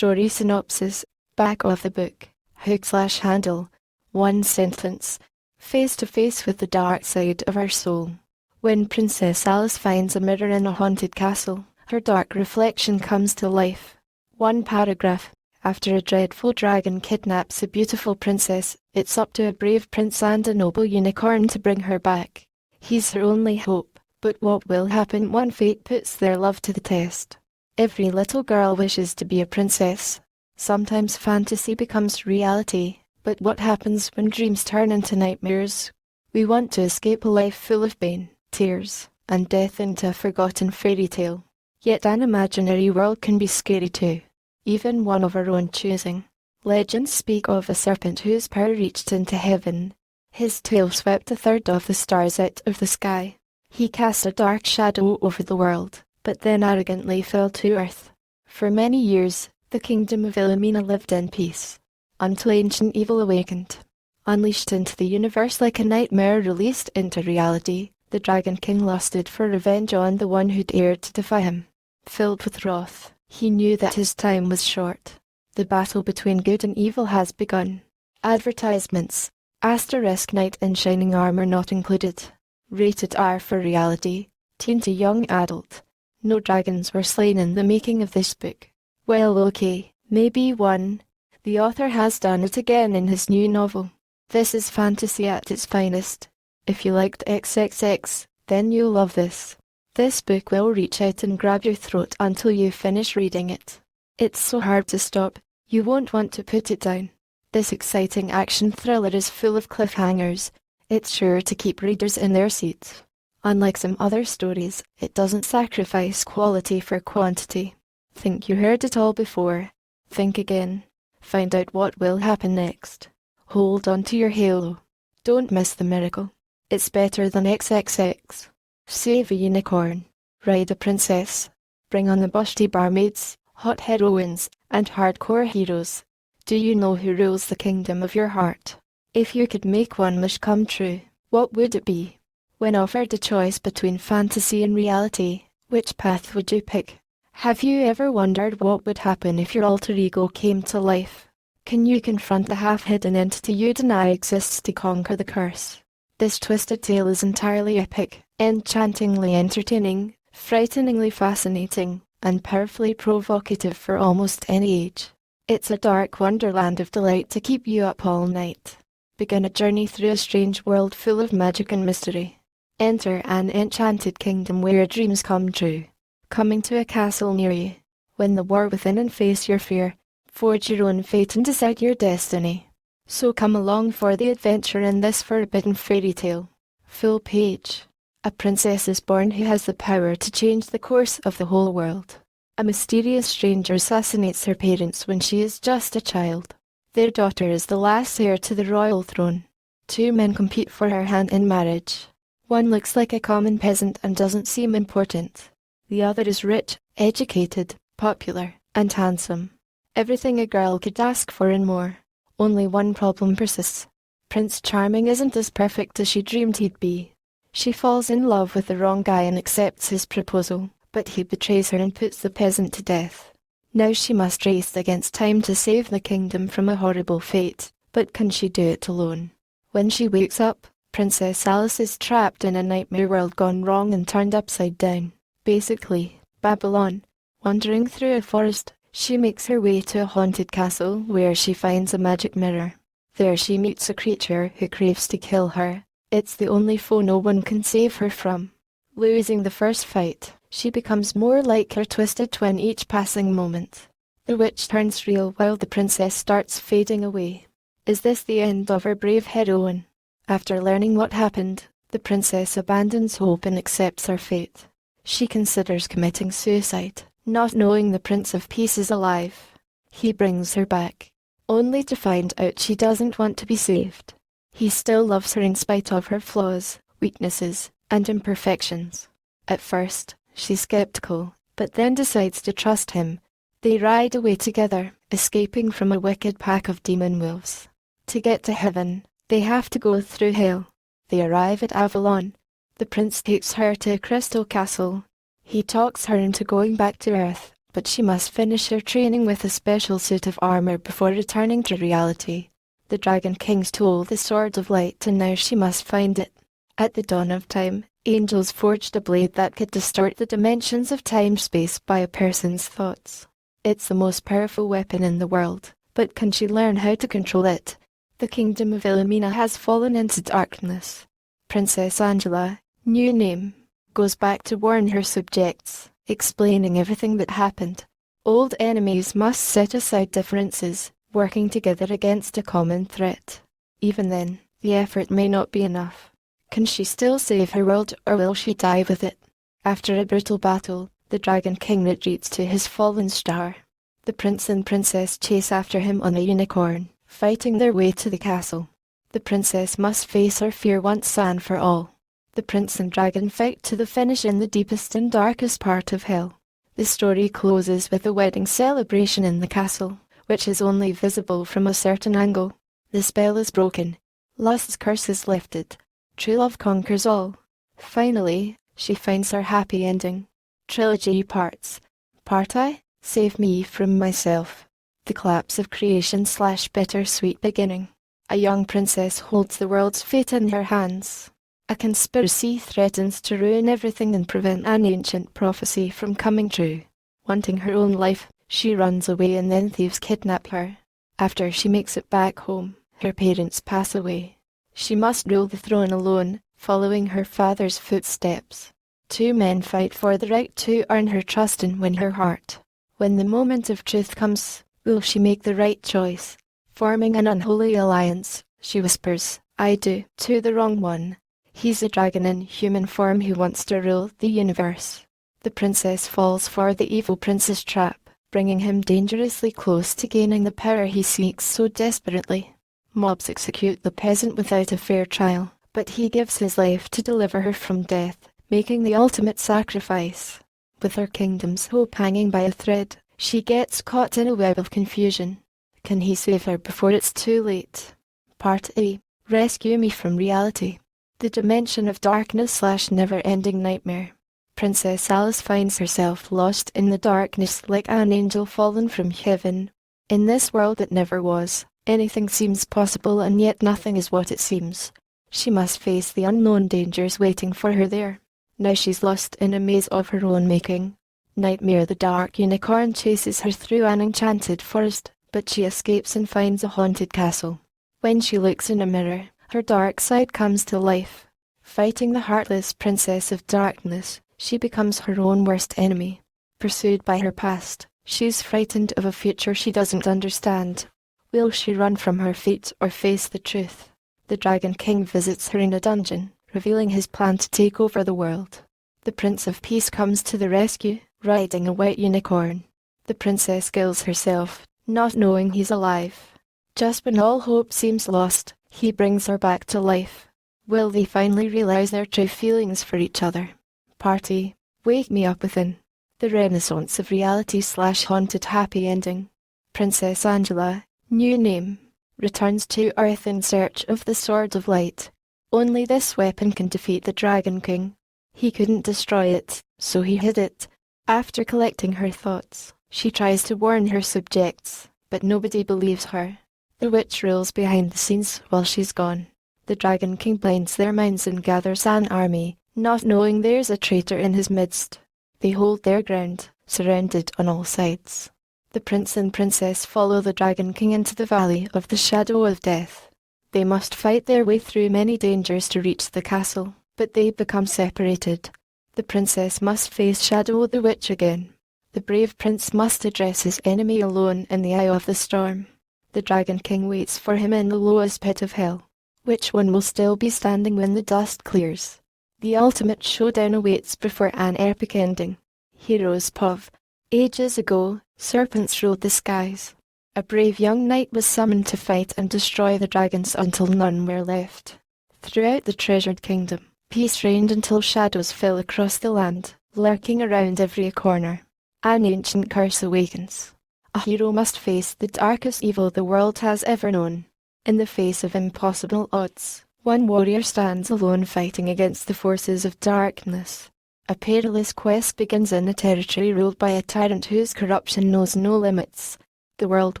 Story synopsis. Back of the book. Hook/handle. One sentence. Face to face with the dark side of our soul. When Princess Alice finds a mirror in a haunted castle, her dark reflection comes to life. One paragraph. After a dreadful dragon kidnaps a beautiful princess, it's up to a brave prince and a noble unicorn to bring her back. He's her only hope, but what will happen when fate puts their love to the test? Every little girl wishes to be a princess. Sometimes fantasy becomes reality, but what happens when dreams turn into nightmares? We want to escape a life full of pain, tears, and death into a forgotten fairy tale. Yet an imaginary world can be scary too, even one of our own choosing. Legends speak of a serpent whose power reached into heaven. His tail swept a third of the stars out of the sky. He cast a dark shadow over the world, but then arrogantly fell to earth. For many years, the kingdom of Illumina lived in peace, until ancient evil awakened. Unleashed into the universe like a nightmare released into reality, the Dragon King lusted for revenge on the one who dared to defy him. Filled with wrath, he knew that his time was short. The battle between good and evil has begun. Advertisements. Asterisk knight in shining armor not included. Rated R for reality, teen to young adult. No dragons were slain in the making of this book. Well, okay, maybe one. The author has done it again in his new novel. This is fantasy at its finest. If you liked XXX, then you'll love this. This book will reach out and grab your throat until you finish reading it. It's so hard to stop, you won't want to put it down. This exciting action thriller is full of cliffhangers. It's sure to keep readers in their seats. Unlike some other stories, it doesn't sacrifice quality for quantity. Think you heard it all before? Think again. Find out what will happen next. Hold on to your halo. Don't miss the miracle. It's better than XXX. Save a unicorn. Ride a princess. Bring on the busty barmaids, hot heroines, and hardcore heroes. Do you know who rules the kingdom of your heart? If you could make one wish come true, what would it be? When offered a choice between fantasy and reality, which path would you pick? Have you ever wondered what would happen if your alter ego came to life? Can you confront the half-hidden entity you deny exists to conquer the curse? This twisted tale is entirely epic, enchantingly entertaining, frighteningly fascinating, and powerfully provocative for almost any age. It's a dark wonderland of delight to keep you up all night. Begin a journey through a strange world full of magic and mystery. Enter an enchanted kingdom where dreams come true. Coming to a castle near you. Win the war within and face your fear. Forge your own fate and decide your destiny. So come along for the adventure in this forbidden fairy tale. Full page. A princess is born who has the power to change the course of the whole world. A mysterious stranger assassinates her parents when she is just a child. Their daughter is the last heir to the royal throne. Two men compete for her hand in marriage. One looks like a common peasant and doesn't seem important. The other is rich, educated, popular, and handsome. Everything a girl could ask for and more. Only one problem persists. Prince Charming isn't as perfect as she dreamed he'd be. She falls in love with the wrong guy and accepts his proposal, but he betrays her and puts the peasant to death. Now she must race against time to save the kingdom from a horrible fate, but can she do it alone? When she wakes up, Princess Alice is trapped in a nightmare world gone wrong and turned upside down. Basically, Babylon. Wandering through a forest, she makes her way to a haunted castle where she finds a magic mirror. There she meets a creature who craves to kill her. It's the only foe no one can save her from. Losing the first fight, she becomes more like her twisted twin each passing moment. The witch turns real while the princess starts fading away. Is this the end of our brave heroine? After learning what happened, the princess abandons hope and accepts her fate. She considers committing suicide, not knowing the Prince of Peace is alive. He brings her back, only to find out she doesn't want to be saved. He still loves her in spite of her flaws, weaknesses, and imperfections. At first, she's skeptical, but then decides to trust him. They ride away together, escaping from a wicked pack of demon wolves. To get to heaven, they have to go through hell. They arrive at Avalon. The prince takes her to a crystal castle. He talks her into going back to Earth, but she must finish her training with a special suit of armor before returning to reality. The Dragon King stole the Sword of Light and now she must find it. At the dawn of time, angels forged a blade that could distort the dimensions of time-space by a person's thoughts. It's the most powerful weapon in the world, but can she learn how to control it? The kingdom of Illumina has fallen into darkness. Princess Angela, new name, goes back to warn her subjects, explaining everything that happened. Old enemies must set aside differences, working together against a common threat. Even then, the effort may not be enough. Can she still save her world or will she die with it? After a brutal battle, the Dragon King retreats to his fallen star. The prince and princess chase after him on a unicorn, fighting their way to the castle. The princess must face her fear once and for all. The prince and dragon fight to the finish in the deepest and darkest part of hell. The story closes with a wedding celebration in the castle, which is only visible from a certain angle. The spell is broken. Lust's curse is lifted. True love conquers all. Finally, she finds her happy ending. Trilogy parts. Part I, Save Me from Myself. The collapse of creation / bittersweet beginning. A young princess holds the world's fate in her hands. A conspiracy threatens to ruin everything and prevent an ancient prophecy from coming true. Wanting her own life, she runs away and then thieves kidnap her. After she makes it back home, her parents pass away. She must rule the throne alone, following her father's footsteps. Two men fight for the right to earn her trust and win her heart. When the moment of truth comes, will she make the right choice? Forming an unholy alliance, she whispers, "I do," to the wrong one. He's a dragon in human form who wants to rule the universe. The princess falls for the evil prince's trap, bringing him dangerously close to gaining the power he seeks so desperately. Mobs execute the peasant without a fair trial, but he gives his life to deliver her from death, making the ultimate sacrifice. With her kingdom's hope hanging by a thread, she gets caught in a web of confusion. Can he save her before it's too late? Part A. Rescue Me from Reality. The dimension of darkness / never-ending nightmare. Princess Alice finds herself lost in the darkness like an angel fallen from heaven. In this world that never was, anything seems possible and yet nothing is what it seems. She must face the unknown dangers waiting for her there. Now she's lost in a maze of her own making. Nightmare the dark unicorn chases her through an enchanted forest, but she escapes and finds a haunted castle. When she looks in a mirror, her dark side comes to life. Fighting the heartless princess of darkness, she becomes her own worst enemy. Pursued by her past, she's frightened of a future she doesn't understand. Will she run from her fate or face the truth? The Dragon King visits her in a dungeon, revealing his plan to take over the world. The Prince of Peace comes to the rescue, riding a white unicorn. The princess kills herself, not knowing he's alive. Just when all hope seems lost, he brings her back to life. Will they finally realize their true feelings for each other? Party, Wake Me Up Within. The renaissance of reality / haunted happy ending. Princess Angela, new name, returns to Earth in search of the Sword of Light. Only this weapon can defeat the Dragon King. He couldn't destroy it, so he hid it. After collecting her thoughts, she tries to warn her subjects, but nobody believes her. The witch rules behind the scenes while she's gone. The Dragon King blinds their minds and gathers an army, not knowing there's a traitor in his midst. They hold their ground, surrounded on all sides. The prince and princess follow the Dragon King into the valley of the shadow of death. They must fight their way through many dangers to reach the castle, but they become separated. The princess must face Shadow the Witch again. The brave prince must address his enemy alone in the eye of the storm. The Dragon King waits for him in the lowest pit of hell. Which one will still be standing when the dust clears? The ultimate showdown awaits before an epic ending. Heroes Pov. Ages ago, serpents ruled the skies. A brave young knight was summoned to fight and destroy the dragons until none were left. Throughout the treasured kingdom, peace reigned until shadows fell across the land, lurking around every corner. An ancient curse awakens. A hero must face the darkest evil the world has ever known. In the face of impossible odds, one warrior stands alone fighting against the forces of darkness. A perilous quest begins in a territory ruled by a tyrant whose corruption knows no limits. The world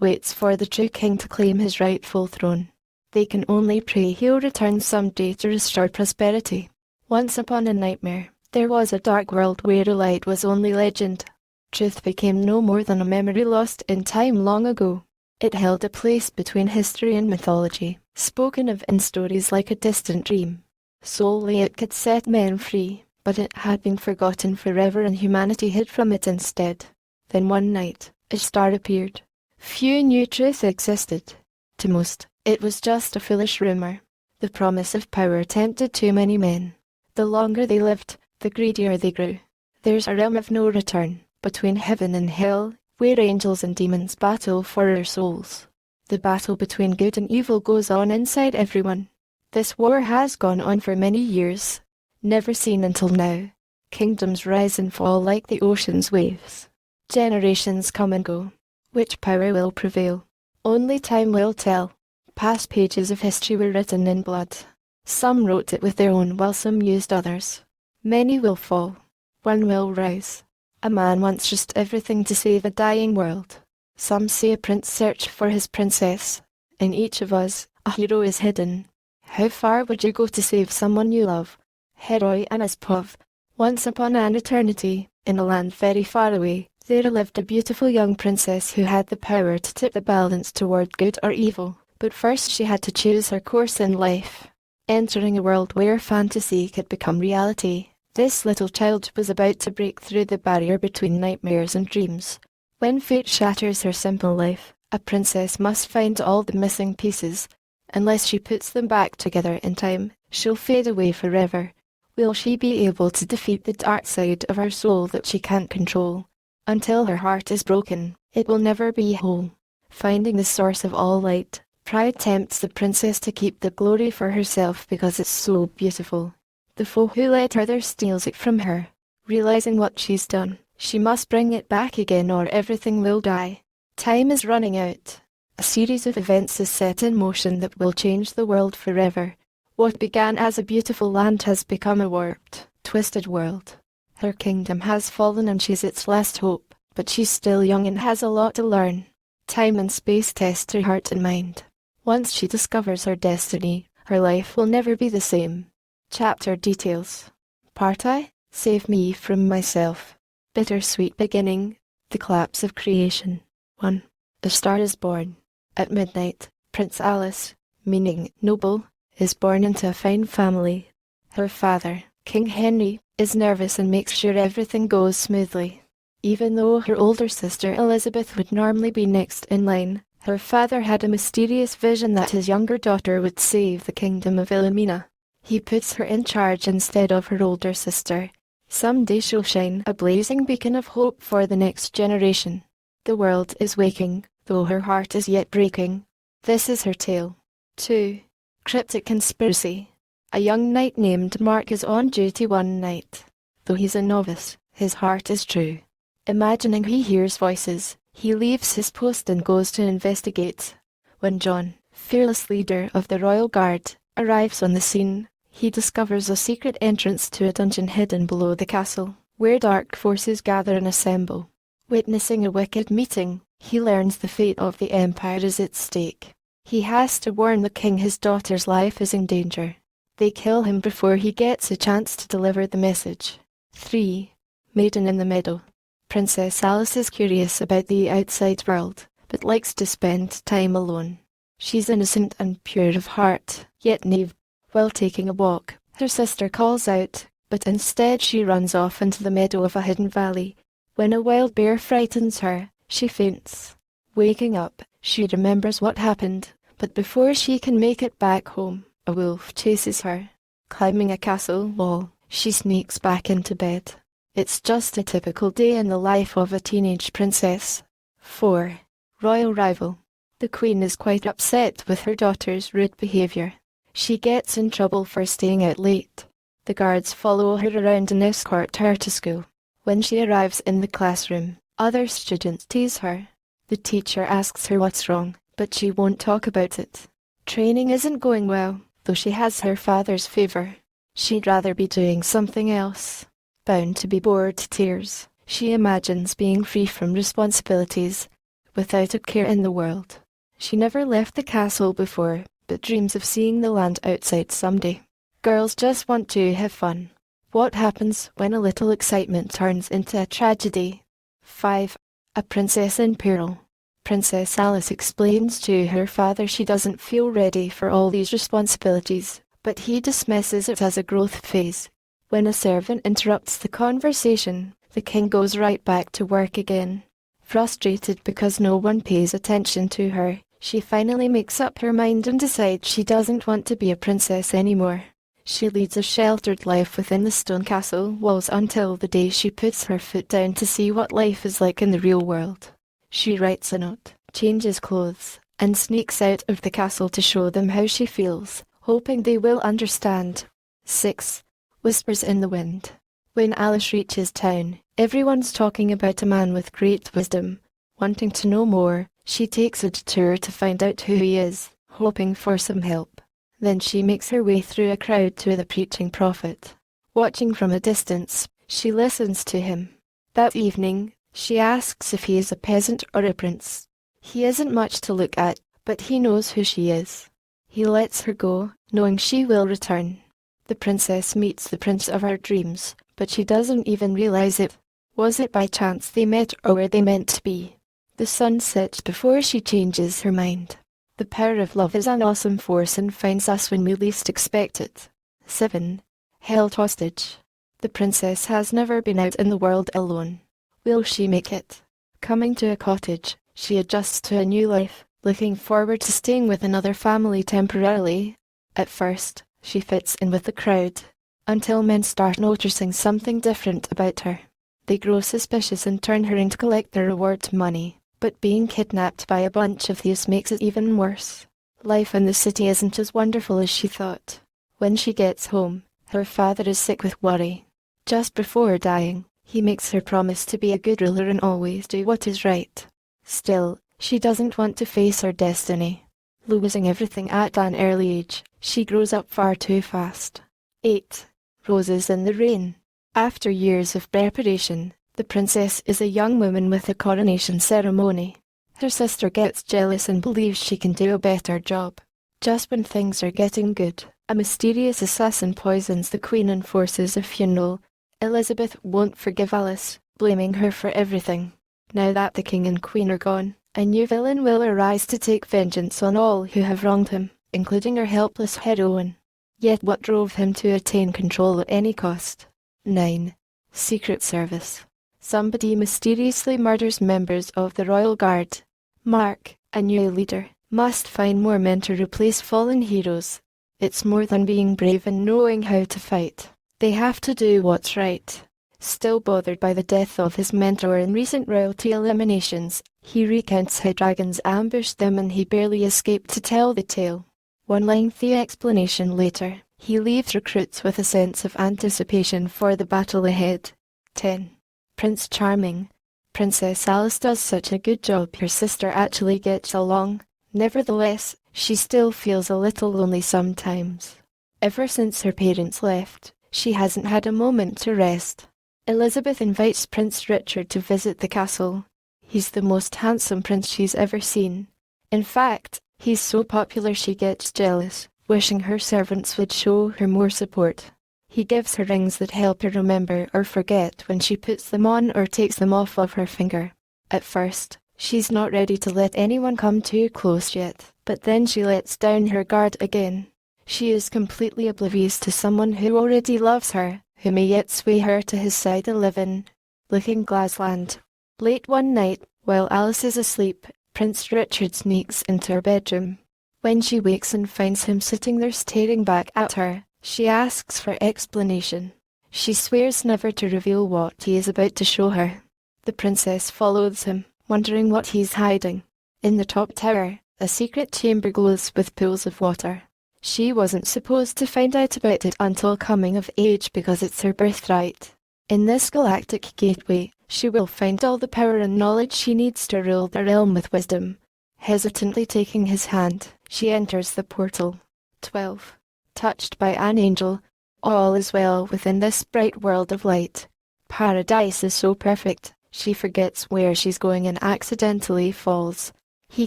waits for the true king to claim his rightful throne. They can only pray he'll return someday to restore prosperity. Once upon a nightmare, there was a dark world where a light was only legend. Truth became no more than a memory lost in time long ago. It held a place between history and mythology, spoken of in stories like a distant dream. Solely it could set men free, but it had been forgotten forever and humanity hid from it instead. Then one night, a star appeared. Few knew truth existed. To most, it was just a foolish rumor. The promise of power tempted too many men. The longer they lived, the greedier they grew. There's a realm of no return, between heaven and hell, where angels and demons battle for our souls. The battle between good and evil goes on inside everyone. This war has gone on for many years, never seen until now. Kingdoms rise and fall like the ocean's waves. Generations come and go. Which power will prevail? Only time will tell. Past pages of history were written in blood. Some wrote it with their own while some used others. Many will fall. One will rise. A man wants just everything to save a dying world. Some say a prince searched for his princess. In each of us, a hero is hidden. How far would you go to save someone you love? Heroi and Aspov. Once upon an eternity, in a land very far away, there lived a beautiful young princess who had the power to tip the balance toward good or evil. But first she had to choose her course in life. Entering a world where fantasy could become reality, this little child was about to break through the barrier between nightmares and dreams. When fate shatters her simple life, a princess must find all the missing pieces. Unless she puts them back together in time, she'll fade away forever. Will she be able to defeat the dark side of her soul that she can't control? Until her heart is broken, it will never be whole. Finding the source of all light, pride tempts the princess to keep the glory for herself because it's so beautiful. The foe who let her there steals it from her. Realizing what she's done, she must bring it back again or everything will die. Time is running out. A series of events is set in motion that will change the world forever. What began as a beautiful land has become a warped, twisted world. Her kingdom has fallen and she's its last hope, but she's still young and has a lot to learn. Time and space test her heart and mind. Once she discovers her destiny, her life will never be the same. Chapter details. Part I, Save Me from Myself. Bittersweet beginning. The collapse of creation. 1. The star is born. At midnight, Prince Alice, meaning noble, is born into a fine family. Her father, King Henry, is nervous and makes sure everything goes smoothly. Even though her older sister Elizabeth would normally be next in line, her father had a mysterious vision that his younger daughter would save the kingdom of Wilhelmina. He puts her in charge instead of her older sister. Someday she'll shine a blazing beacon of hope for the next generation. The world is waking, though her heart is yet breaking. This is her tale. 2. Cryptic conspiracy. A young knight named Mark is on duty one night. Though he's a novice, his heart is true. Imagining he hears voices, he leaves his post and goes to investigate. When John, fearless leader of the Royal Guard, arrives on the scene, he discovers a secret entrance to a dungeon hidden below the castle, where dark forces gather and assemble. Witnessing a wicked meeting, he learns the fate of the Empire is at stake. He has to warn the king his daughter's life is in danger. They kill him before he gets a chance to deliver the message. 3. Maiden in the Meadow. Princess Alice is curious about the outside world, but likes to spend time alone. She's innocent and pure of heart, yet naive. While taking a walk, her sister calls out, but instead she runs off into the meadow of a hidden valley. When a wild bear frightens her, she faints. Waking up, she remembers what happened, but before she can make it back home, a wolf chases her. Climbing a castle wall, she sneaks back into bed. It's just a typical day in the life of a teenage princess. 4. Royal rival. The queen is quite upset with her daughter's rude behavior. She gets in trouble for staying out late. The guards follow her around and escort her to school. When she arrives in the classroom, other students tease her. The teacher asks her what's wrong, but she won't talk about it. Training isn't going well, though she has her father's favor. She'd rather be doing something else. bound to be bored to tears. She imagines being free from responsibilities, without a care in the world. She never left the castle before, but dreams of seeing the land outside someday. Girls just want to have fun. What happens when a little excitement turns into a tragedy? 5. A Princess in Peril. Princess Alice explains to her father she doesn't feel ready for all these responsibilities, but he dismisses it as a growth phase. When a servant interrupts the conversation, the king goes right back to work again. Frustrated because no one pays attention to her, she finally makes up her mind and decides she doesn't want to be a princess anymore. She leads a sheltered life within the stone castle walls until the day she puts her foot down to see what life is like in the real world. She writes a note, changes clothes, and sneaks out of the castle to show them how she feels, hoping they will understand. 6. Whispers in the Wind. When Alice reaches town, everyone's talking about a man with great wisdom. Wanting to know more, she takes a detour to find out who he is, hoping for some help. Then she makes her way through a crowd to the preaching prophet. Watching from a distance, she listens to him. That evening, she asks if he is a peasant or a prince. He isn't much to look at, but he knows who she is. He lets her go, knowing she will return. The princess meets the prince of her dreams, but she doesn't even realize it. Was it by chance they met, or were they meant to be? The sun sets before she changes her mind. The power of love is an awesome force and finds us when we least expect it. 7. Held hostage. The princess has never been out in the world alone. Will she make it? Coming to a cottage, she adjusts to a new life, looking forward to staying with another family temporarily. At first, she fits in with the crowd, until men start noticing something different about her. They grow suspicious and turn her in to collect their reward money. But being kidnapped by a bunch of thieves makes it even worse. Life in the city isn't as wonderful as she thought. When she gets home, her father is sick with worry. Just before dying, he makes her promise to be a good ruler and always do what is right. Still, she doesn't want to face her destiny. Losing everything at an early age, she grows up far too fast. 8. Roses in the Rain. After years of preparation, the princess is a young woman with a coronation ceremony. Her sister gets jealous and believes she can do a better job. Just when things are getting good, a mysterious assassin poisons the queen and forces a funeral. Elizabeth won't forgive Alice, blaming her for everything. Now that the king and queen are gone, a new villain will arise to take vengeance on all who have wronged him, including our helpless heroine. Yet what drove him to attain control at any cost? 9. Secret Service. Somebody mysteriously murders members of the Royal Guard. Mark, a new leader, must find more men to replace fallen heroes. It's more than being brave and knowing how to fight. They have to do what's right. Still bothered by the death of his mentor in recent royalty eliminations, he recounts how dragons ambushed them and he barely escaped to tell the tale. One lengthy explanation later, he leaves recruits with a sense of anticipation for the battle ahead. 10. Prince Charming. Princess Alice does such a good job her sister actually gets along. Nevertheless, she still feels a little lonely sometimes. Ever since her parents left, she hasn't had a moment to rest. Elizabeth invites Prince Richard to visit the castle. He's the most handsome prince she's ever seen. In fact, he's so popular she gets jealous, wishing her servants would show her more support. He gives her rings that help her remember or forget when she puts them on or takes them off of her finger. At first, she's not ready to let anyone come too close yet, but then she lets down her guard again. She is completely oblivious to someone who already loves her, who may yet sway her to his side 11. Looking Glassland. Late one night, while Alice is asleep, Prince Richard sneaks into her bedroom. When she wakes and finds him sitting there staring back at her, she asks for explanation. She swears never to reveal what he is about to show her. The princess follows him, wondering what he's hiding. In the top tower, a secret chamber glows with pools of water. She wasn't supposed to find out about it until coming of age because it's her birthright. In this galactic gateway, she will find all the power and knowledge she needs to rule the realm with wisdom. Hesitantly taking his hand, she enters the portal. 12. Touched by an angel. All is well within this bright world of light. Paradise is so perfect, she forgets where she's going and accidentally falls. He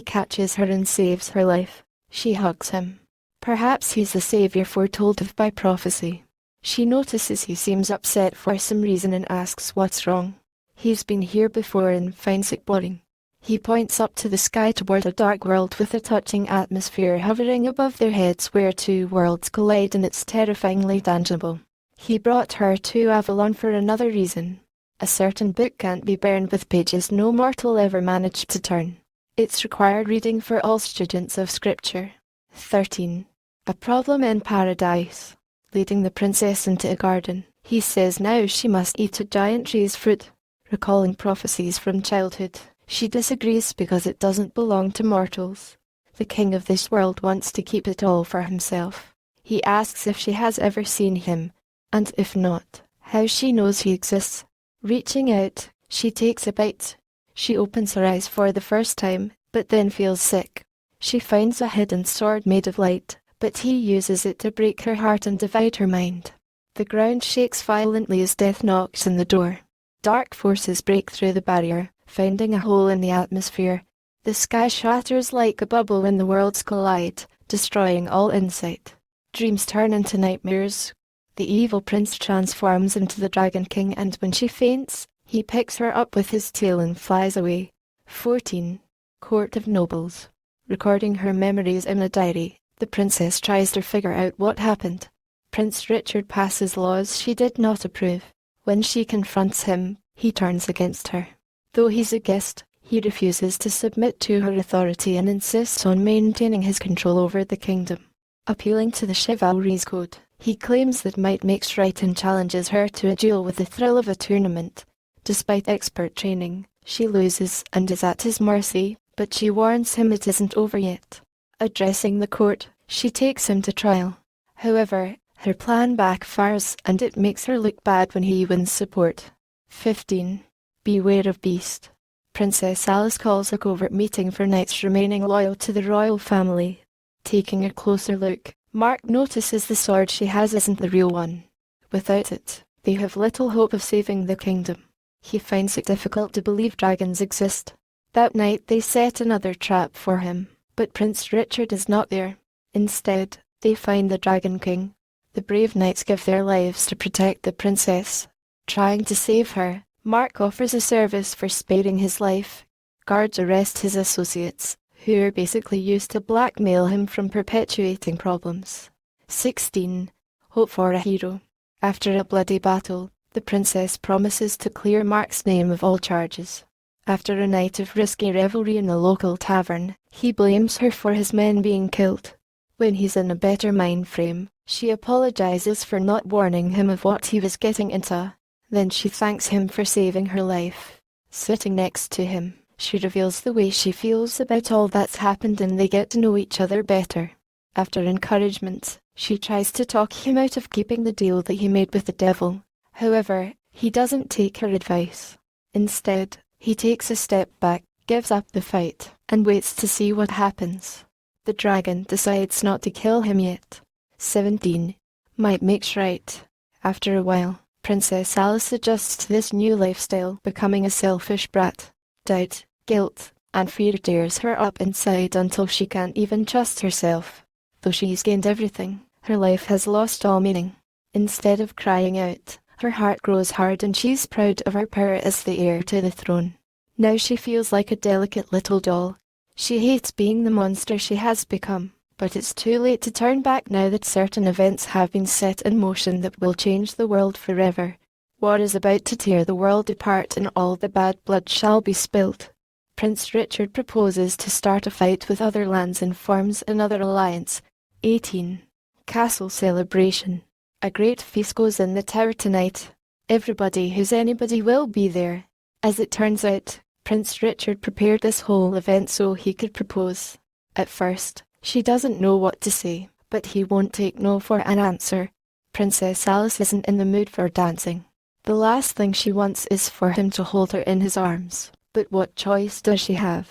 catches her and saves her life. She hugs him. Perhaps he's the savior foretold of by prophecy. She notices he seems upset for some reason and asks what's wrong. He's been here before and finds it boring. He points up to the sky toward a dark world with a touching atmosphere hovering above their heads where two worlds collide, and it's terrifyingly tangible. He brought her to Avalon for another reason. A certain book can't be burned with pages no mortal ever managed to turn. It's required reading for all students of scripture. 13. A problem in paradise. Leading the princess into a garden, he says now she must eat a giant tree's fruit. Recalling prophecies from childhood, she disagrees because it doesn't belong to mortals. The king of this world wants to keep it all for himself. He asks if she has ever seen him, and if not, how she knows he exists. Reaching out, she takes a bite. She opens her eyes for the first time, but then feels sick. She finds a hidden sword made of light, but he uses it to break her heart and divide her mind. The ground shakes violently as death knocks on the door. Dark forces break through the barrier, finding a hole in the atmosphere. The sky shatters like a bubble when the worlds collide, destroying all insight. Dreams turn into nightmares. The evil prince transforms into the Dragon King, and when she faints, he picks her up with his tail and flies away. 14. Court of Nobles. Recording her memories in a diary, the princess tries to figure out what happened. Prince Richard passes laws she did not approve. When she confronts him, he turns against her. Though he's a guest, he refuses to submit to her authority and insists on maintaining his control over the kingdom. Appealing to the chivalry's code, he claims that might makes right and challenges her to a duel with the thrill of a tournament. Despite expert training, she loses and is at his mercy, but she warns him it isn't over yet. Addressing the court, she takes him to trial. However, her plan backfires and it makes her look bad when he wins support. 15. Beware of Beast. Princess Alice calls a covert meeting for knights remaining loyal to the royal family. Taking a closer look, Mark notices the sword she has isn't the real one. Without it, they have little hope of saving the kingdom. He finds it difficult to believe dragons exist. That night they set another trap for him, but Prince Richard is not there. Instead, they find the Dragon King. The brave knights give their lives to protect the princess. Trying to save her, Mark offers a service for sparing his life. Guards arrest his associates, who are basically used to blackmail him from perpetuating problems. 16. Hope for a hero. After a bloody battle, the princess promises to clear Mark's name of all charges. After a night of risky revelry in a local tavern, he blames her for his men being killed. When he's in a better mind frame, she apologizes for not warning him of what he was getting into. Then she thanks him for saving her life. Sitting next to him, she reveals the way she feels about all that's happened and they get to know each other better. After encouragement, she tries to talk him out of keeping the deal that he made with the devil. However, he doesn't take her advice. Instead, he takes a step back, gives up the fight, and waits to see what happens. The dragon decides not to kill him yet. 17. Might makes right. After a while, Princess Alice adjusts to this new lifestyle, becoming a selfish brat. Doubt, guilt, and fear tears her up inside until she can't even trust herself. Though she's gained everything, her life has lost all meaning. Instead of crying out, her heart grows hard and she's proud of her power as the heir to the throne. Now she feels like a delicate little doll. She hates being the monster she has become, but it's too late to turn back now that certain events have been set in motion that will change the world forever. War is about to tear the world apart and all the bad blood shall be spilled. Prince Richard proposes to start a fight with other lands and forms another alliance. 18. Castle celebration. A great feast goes in the tower tonight. Everybody who's anybody will be there. As it turns out, Prince Richard prepared this whole event so he could propose. At first, she doesn't know what to say, but he won't take no for an answer. Princess Alice isn't in the mood for dancing. The last thing she wants is for him to hold her in his arms. But what choice does she have?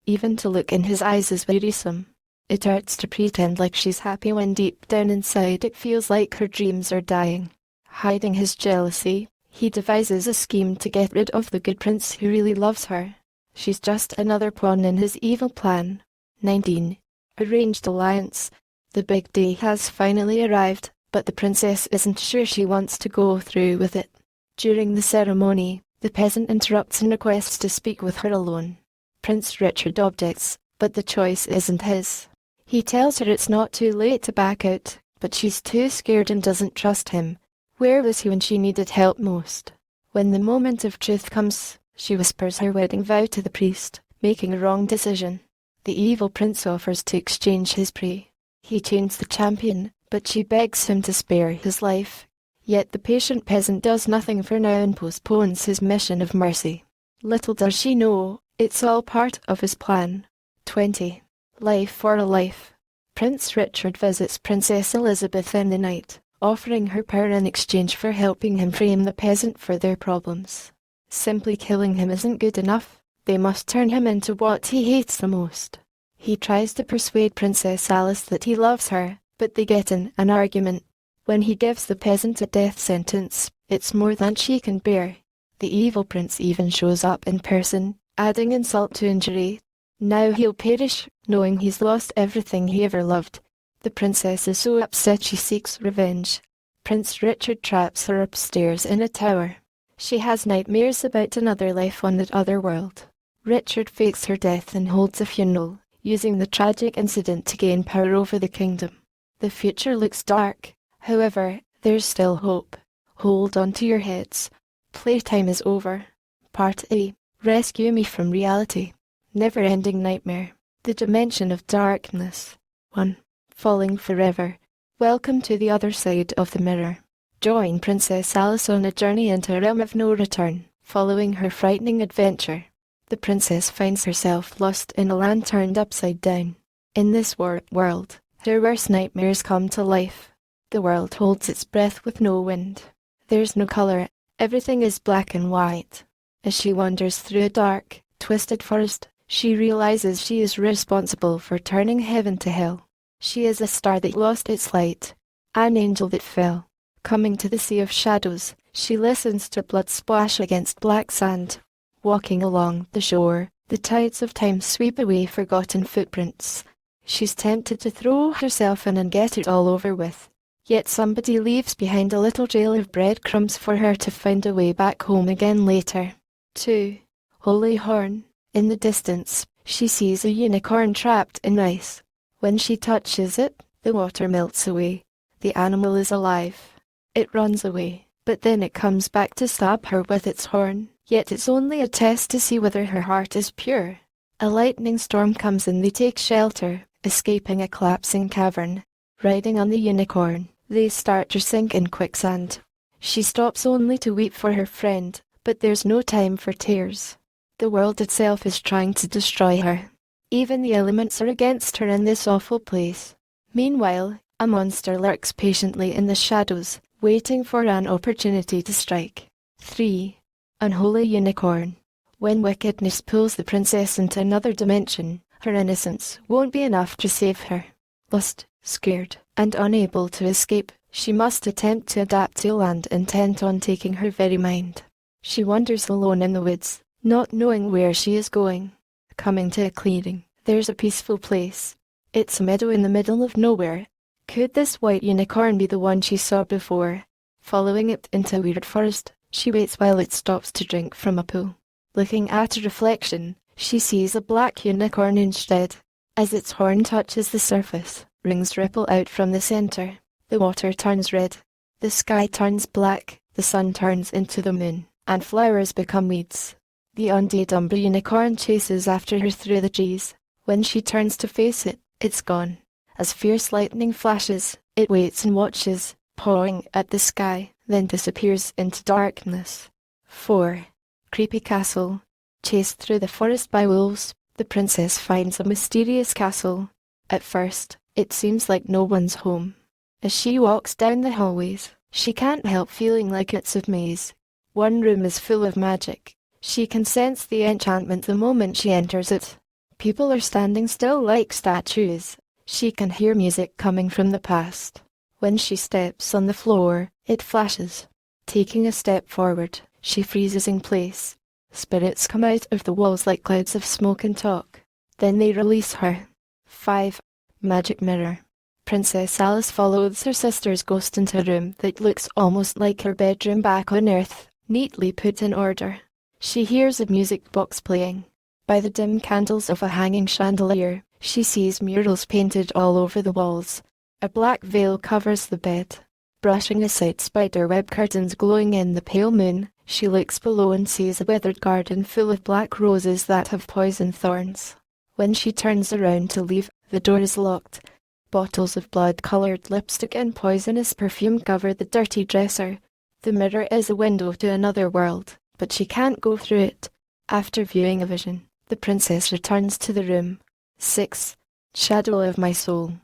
Even to look in his eyes is wearisome. It hurts to pretend like she's happy when deep down inside it feels like her dreams are dying. Hiding his jealousy, He devises a scheme to get rid of the good prince who really loves her. She's just another pawn in his evil plan. 19. Arranged alliance. The big day has finally arrived, but the princess isn't sure she wants to go through with it. During the ceremony, the peasant interrupts and requests to speak with her alone. Prince Richard objects, but the choice isn't his. He tells her it's not too late to back out, but she's too scared and doesn't trust him. Where was he when she needed help most? When the moment of truth comes, she whispers her wedding vow to the priest, making a wrong decision. The evil prince offers to exchange his prey. He chains the champion, but she begs him to spare his life. Yet the patient peasant does nothing for now and postpones his mission of mercy. Little does she know, it's all part of his plan. 20. Life for a life. Prince Richard visits Princess Elizabeth in the night, offering her power in exchange for helping him frame the peasant for their problems. Simply killing him isn't good enough, they must turn him into what he hates the most. He tries to persuade Princess Alice that he loves her, but they get in an argument. When he gives the peasant a death sentence, it's more than she can bear. The evil prince even shows up in person, adding insult to injury. Now he'll perish, knowing he's lost everything he ever loved. The princess is so upset she seeks revenge. Prince Richard traps her upstairs in a tower. She has nightmares about another life on that other world. Richard fakes her death and holds a funeral, using the tragic incident to gain power over the kingdom. The future looks dark, however, there's still hope. Hold on to your heads. Playtime is over. Part A. Rescue me from reality. Never-ending nightmare. The dimension of darkness. 1. Falling forever. Welcome to the other side of the mirror. Join Princess Alice on a journey into a realm of no return, following her frightening adventure. The princess finds herself lost in a land turned upside down. In this world, her worst nightmares come to life. The world holds its breath with no wind. There's no color, everything is black and white. As she wanders through a dark, twisted forest, she realizes she is responsible for turning heaven to hell. She is a star that lost its light, an angel that fell. Coming to the sea of shadows, she listens to blood splash against black sand. Walking along the shore, the tides of time sweep away forgotten footprints. She's tempted to throw herself in and get it all over with. Yet somebody leaves behind a little trail of breadcrumbs for her to find a way back home again later. 2. Holy Horn. In the distance, she sees a unicorn trapped in ice. When she touches it, the water melts away. The animal is alive. It runs away, but then it comes back to stab her with its horn. Yet it's only a test to see whether her heart is pure. A lightning storm comes and they take shelter, escaping a collapsing cavern. Riding on the unicorn, they start to sink in quicksand. She stops only to weep for her friend, but there's no time for tears. The world itself is trying to destroy her. Even the elements are against her in this awful place. Meanwhile, a monster lurks patiently in the shadows, waiting for an opportunity to strike. 3. Unholy Unicorn. When wickedness pulls the princess into another dimension, her innocence won't be enough to save her. Lost, scared, and unable to escape, she must attempt to adapt to a land intent on taking her very mind. She wanders alone in the woods, not knowing where she is going. Coming to a clearing, there's a peaceful place. It's a meadow in the middle of nowhere. Could this white unicorn be the one she saw before? Following it into a weird forest, she waits while it stops to drink from a pool. Looking at a reflection, she sees a black unicorn instead. As its horn touches the surface, rings ripple out from the center. The water turns red. The sky turns black, the sun turns into the moon, and flowers become weeds. The undead umber unicorn chases after her through the trees. When she turns to face it, it's gone. As fierce lightning flashes, it waits and watches, pawing at the sky, then disappears into darkness. 4. Creepy Castle. Chased through the forest by wolves, the princess finds a mysterious castle. At first, it seems like no one's home. As she walks down the hallways, she can't help feeling like it's a maze. One room is full of magic. She can sense the enchantment the moment she enters it. People are standing still like statues. She can hear music coming from the past. When she steps on the floor, it flashes. Taking a step forward, she freezes in place. Spirits come out of the walls like clouds of smoke and talk. Then they release her. 5. Magic mirror. Princess Alice follows her sister's ghost into a room that looks almost like her bedroom back on Earth, neatly put in order. She hears a music box playing. By the dim candles of a hanging chandelier, she sees murals painted all over the walls. A black veil covers the bed. Brushing aside spiderweb curtains glowing in the pale moon, she looks below and sees a withered garden full of black roses that have poison thorns. When she turns around to leave, the door is locked. Bottles of blood-colored lipstick and poisonous perfume cover the dirty dresser. The mirror is a window to another world, but she can't go through it. After viewing a vision, the princess returns to the room. 6. Shadow of my soul.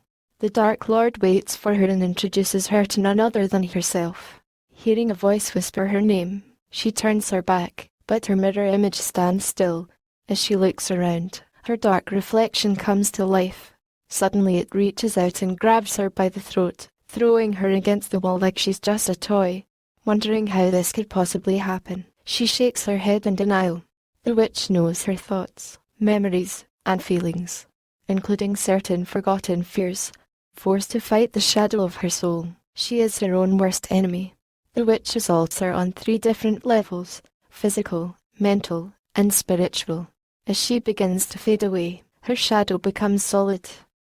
The Dark Lord waits for her and introduces her to none other than herself. Hearing a voice whisper her name, she turns her back, but her mirror image stands still. As she looks around, her dark reflection comes to life. Suddenly it reaches out and grabs her by the throat, throwing her against the wall like she's just a toy. Wondering how this could possibly happen, she shakes her head in denial. The witch knows her thoughts, memories, and feelings, including certain forgotten fears. Forced to fight the shadow of her soul, she is her own worst enemy. The witch assaults her on 3 different levels: physical, mental, and spiritual. As she begins to fade away, her shadow becomes solid.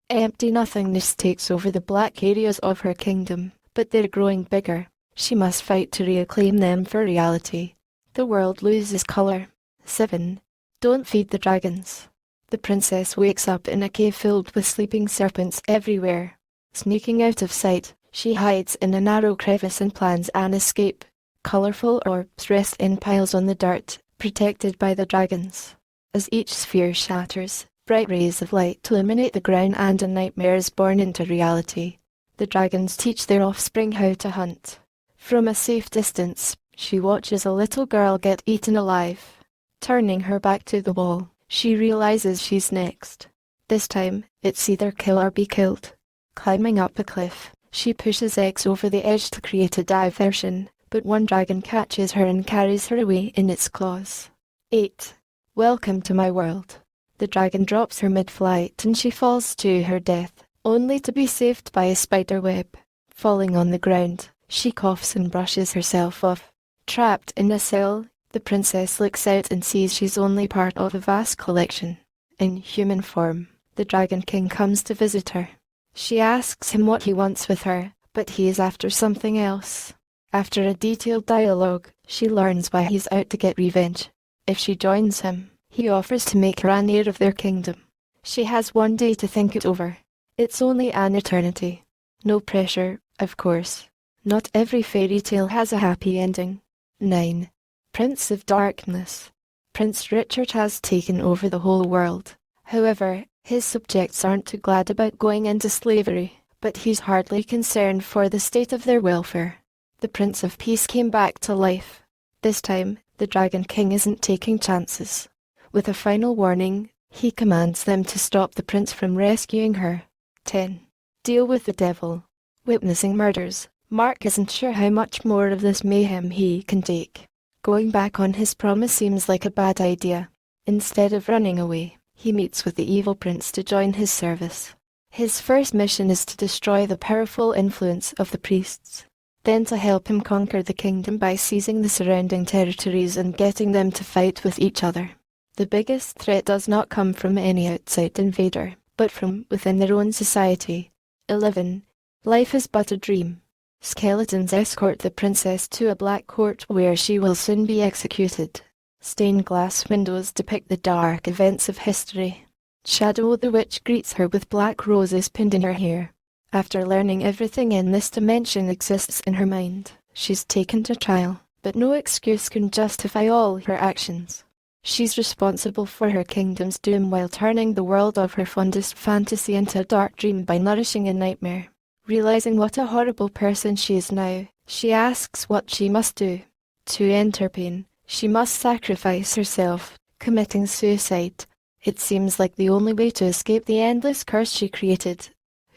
Empty nothingness takes over the black areas of her kingdom, but they're growing bigger. She must fight to reclaim them for reality. The world loses color. 7. Don't feed the dragons. The princess wakes up in a cave filled with sleeping serpents everywhere. Sneaking out of sight, she hides in a narrow crevice and plans an escape. Colorful orbs rest in piles on the dirt, protected by the dragons. As each sphere shatters, bright rays of light illuminate the ground and a nightmare is born into reality. The dragons teach their offspring how to hunt. From a safe distance, she watches a little girl get eaten alive. Turning her back to the wall, she realizes she's next. This time, it's either kill or be killed. Climbing up a cliff, she pushes X over the edge to create a diversion, but one dragon catches her and carries her away in its claws. 8. Welcome to my world. The dragon drops her mid-flight and she falls to her death, only to be saved by a spider web. Falling on the ground, she coughs and brushes herself off. Trapped in a cell, the princess looks out and sees she's only part of a vast collection. In human form, the Dragon King comes to visit her. She asks him what he wants with her, but he is after something else. After a detailed dialogue, she learns why he's out to get revenge. If she joins him, he offers to make her an heir of their kingdom. She has one day to think it over. It's only an eternity. No pressure, of course. Not every fairy tale has a happy ending. 9. Prince of Darkness. Prince Richard has taken over the whole world. However, his subjects aren't too glad about going into slavery, but he's hardly concerned for the state of their welfare. The Prince of Peace came back to life. This time, the Dragon King isn't taking chances. With a final warning, he commands them to stop the prince from rescuing her. 10. Deal with the devil. Witnessing murders, Mark isn't sure how much more of this mayhem he can take. Going back on his promise seems like a bad idea. Instead of running away, he meets with the evil prince to join his service. His first mission is to destroy the powerful influence of the priests, then to help him conquer the kingdom by seizing the surrounding territories and getting them to fight with each other. The biggest threat does not come from any outside invader, but from within their own society. 11. Life is but a dream. Skeletons escort the princess to a black court where she will soon be executed. Stained glass windows depict the dark events of history. Shadow the witch greets her with black roses pinned in her hair. After learning everything in this dimension exists in her mind, she's taken to trial, but no excuse can justify all her actions. She's responsible for her kingdom's doom while turning the world of her fondest fantasy into a dark dream by nourishing a nightmare. Realizing what a horrible person she is now, she asks what she must do. To end her pain, she must sacrifice herself, committing suicide. It seems like the only way to escape the endless curse she created.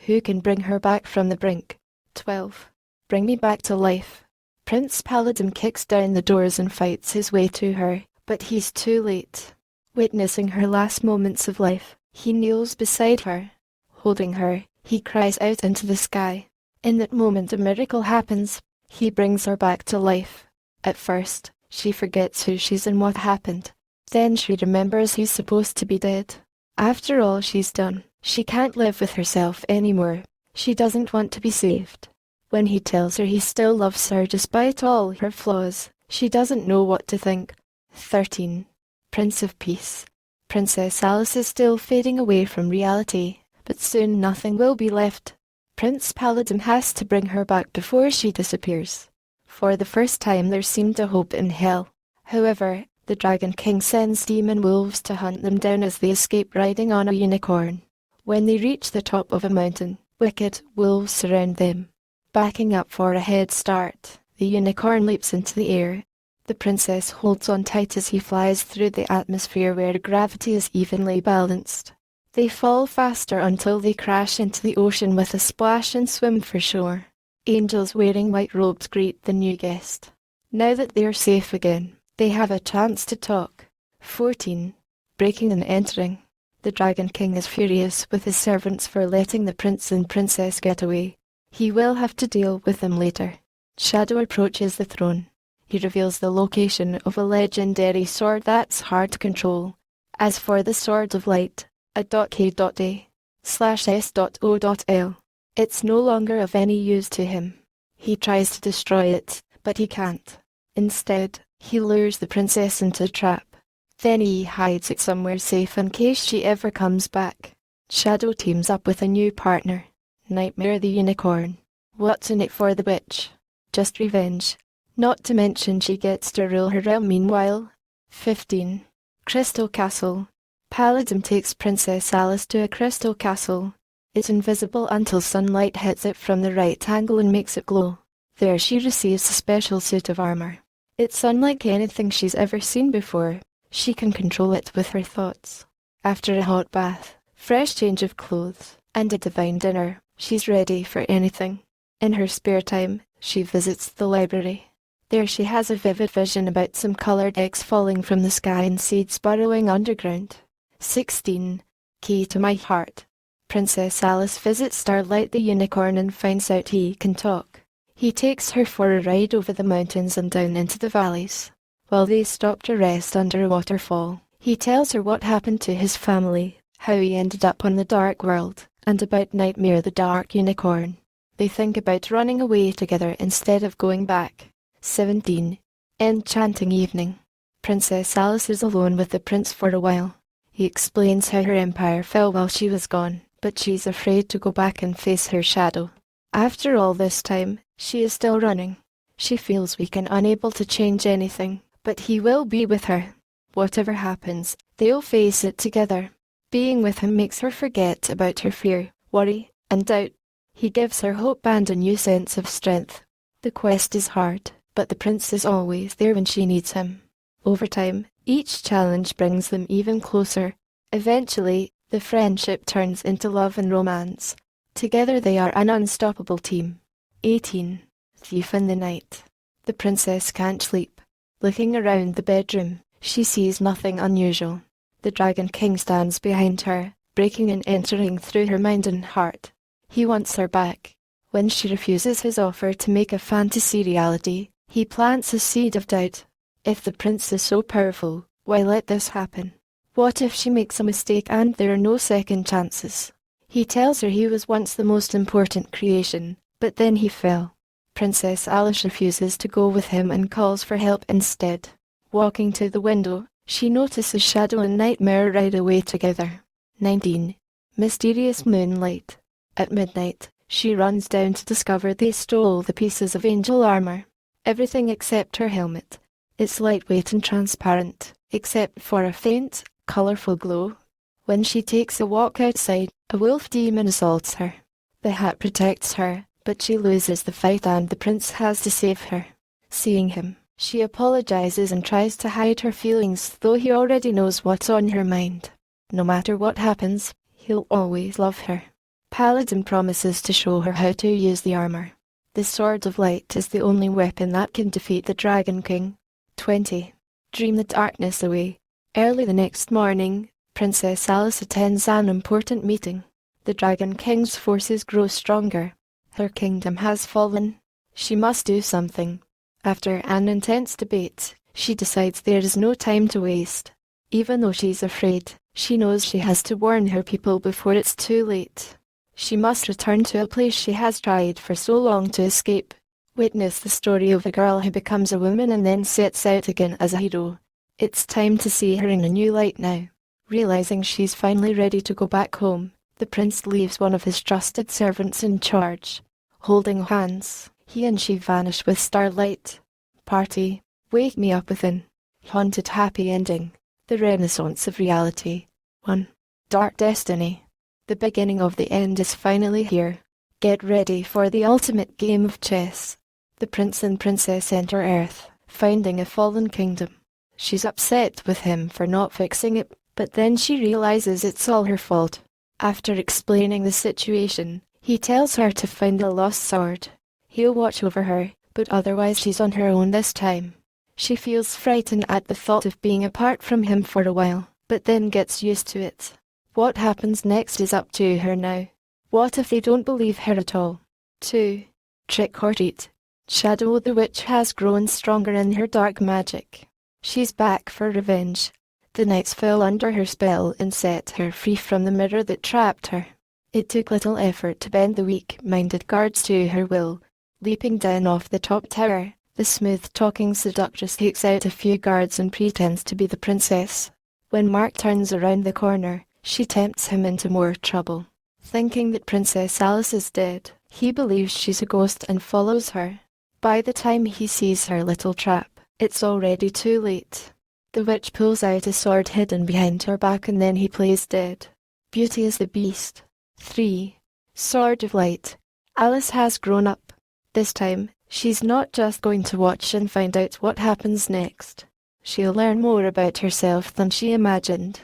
Who can bring her back from the brink? 12. Bring me back to life. Prince Paladin kicks down the doors and fights his way to her, but he's too late. Witnessing her last moments of life, he kneels beside her. Holding her, he cries out into the sky. In that moment a miracle happens. He brings her back to life. At first, she forgets who she's and what happened. Then she remembers he's supposed to be dead. After all she's done, she can't live with herself anymore. She doesn't want to be saved. When he tells her he still loves her despite all her flaws, she doesn't know what to think. 13. Prince of Peace. Princess Alice is still fading away from reality, but soon nothing will be left. Prince Paladin has to bring her back before she disappears. For the first time there seemed a hope in hell. However, the Dragon King sends demon wolves to hunt them down as they escape riding on a unicorn. When they reach the top of a mountain, wicked wolves surround them. Backing up for a head start, the unicorn leaps into the air. The princess holds on tight as he flies through the atmosphere where gravity is evenly balanced. They fall faster until they crash into the ocean with a splash and swim for shore. Angels wearing white robes greet the new guest. Now that they are safe again, they have a chance to talk. 14. Breaking and entering. The Dragon King is furious with his servants for letting the prince and princess get away. He will have to deal with them later. Shadow approaches the throne. He reveals the location of a legendary sword that's hard to control. As for the Sword of Light, a.k.a/s.o.l, it's no longer of any use to him. He tries to destroy it, but he can't. Instead, he lures the princess into a trap. Then he hides it somewhere safe in case she ever comes back. Shadow teams up with a new partner, Nightmare the Unicorn. What's in it for the witch? Just revenge. Not to mention she gets to rule her realm meanwhile. 15. Crystal Castle. Paladin takes Princess Alice to a crystal castle. It's invisible until sunlight hits it from the right angle and makes it glow. There she receives a special suit of armor. It's unlike anything she's ever seen before. She can control it with her thoughts. After a hot bath, fresh change of clothes, and a divine dinner, she's ready for anything. In her spare time, she visits the library. There she has a vivid vision about some colored eggs falling from the sky and seeds burrowing underground. 16. Key to my heart. Princess Alice visits Starlight the Unicorn and finds out he can talk. He takes her for a ride over the mountains and down into the valleys. While they stop to rest under a waterfall, he tells her what happened to his family, how he ended up on the Dark World, and about Nightmare the Dark Unicorn. They think about running away together instead of going back. 17. Enchanting evening. Princess Alice is alone with the prince for a while. He explains how her empire fell while she was gone, but she's afraid to go back and face her shadow. After all this time, she is still running. She feels weak and unable to change anything, but he will be with her. Whatever happens, they'll face it together. Being with him makes her forget about her fear, worry, and doubt. He gives her hope and a new sense of strength. The quest is hard, but the prince is always there when she needs him. Over time, each challenge brings them even closer. Eventually, the friendship turns into love and romance. Together they are an unstoppable team. 18. Thief in the night. The princess can't sleep. Looking around the bedroom, she sees nothing unusual. The Dragon King stands behind her, breaking and entering through her mind and heart. He wants her back. When she refuses his offer to make a fantasy reality, he plants a seed of doubt. If the prince is so powerful, why let this happen? What if she makes a mistake and there are no second chances? He tells her he was once the most important creation, but then he fell. Princess Alice refuses to go with him and calls for help instead. Walking to the window, she notices Shadow and Nightmare ride away together. 19. Mysterious moonlight. At midnight, she runs down to discover they stole the pieces of angel armor. Everything except her helmet. It's lightweight and transparent, except for a faint, colorful glow. When she takes a walk outside, a wolf demon assaults her. The hat protects her, but she loses the fight and the prince has to save her. Seeing him, she apologizes and tries to hide her feelings, though he already knows what's on her mind. No matter what happens, he'll always love her. Paladin promises to show her how to use the armor. The Sword of Light is the only weapon that can defeat the Dragon King. 20. Dream the darkness away. Early the next morning, Princess Alice attends an important meeting. The Dragon King's forces grow stronger. Her kingdom has fallen. She must do something. After an intense debate, she decides there is no time to waste. Even though she's afraid, she knows she has to warn her people before it's too late. She must return to a place she has tried for so long to escape. Witness the story of a girl who becomes a woman and then sets out again as a hero. It's time to see her in a new light now. Realizing she's finally ready to go back home, the prince leaves one of his trusted servants in charge. Holding hands, he and she vanish with starlight. Party, Wake Me Up Within. Haunted happy ending. The Renaissance of reality. 1. Dark Destiny. The beginning of the end is finally here. Get ready for the ultimate game of chess. The prince and princess enter Earth, finding a fallen kingdom. She's upset with him for not fixing it, but then she realizes it's all her fault. After explaining the situation, he tells her to find the lost sword. He'll watch over her, but otherwise she's on her own this time. She feels frightened at the thought of being apart from him for a while, but then gets used to it. What happens next is up to her now. What if they don't believe her at all? 2. Trick or Treat. Shadow the witch has grown stronger in her dark magic. She's back for revenge. The knights fell under her spell and set her free from the mirror that trapped her. It took little effort to bend the weak-minded guards to her will. Leaping down off the top tower, the smooth-talking seductress takes out a few guards and pretends to be the princess. When Mark turns around the corner, she tempts him into more trouble. Thinking that Princess Alice is dead, he believes she's a ghost and follows her. By the time he sees her little trap, it's already too late. The witch pulls out a sword hidden behind her back and then he plays dead. Beauty is the Beast. 3. Sword of Light. Alice has grown up. This time, she's not just going to watch and find out what happens next. She'll learn more about herself than she imagined.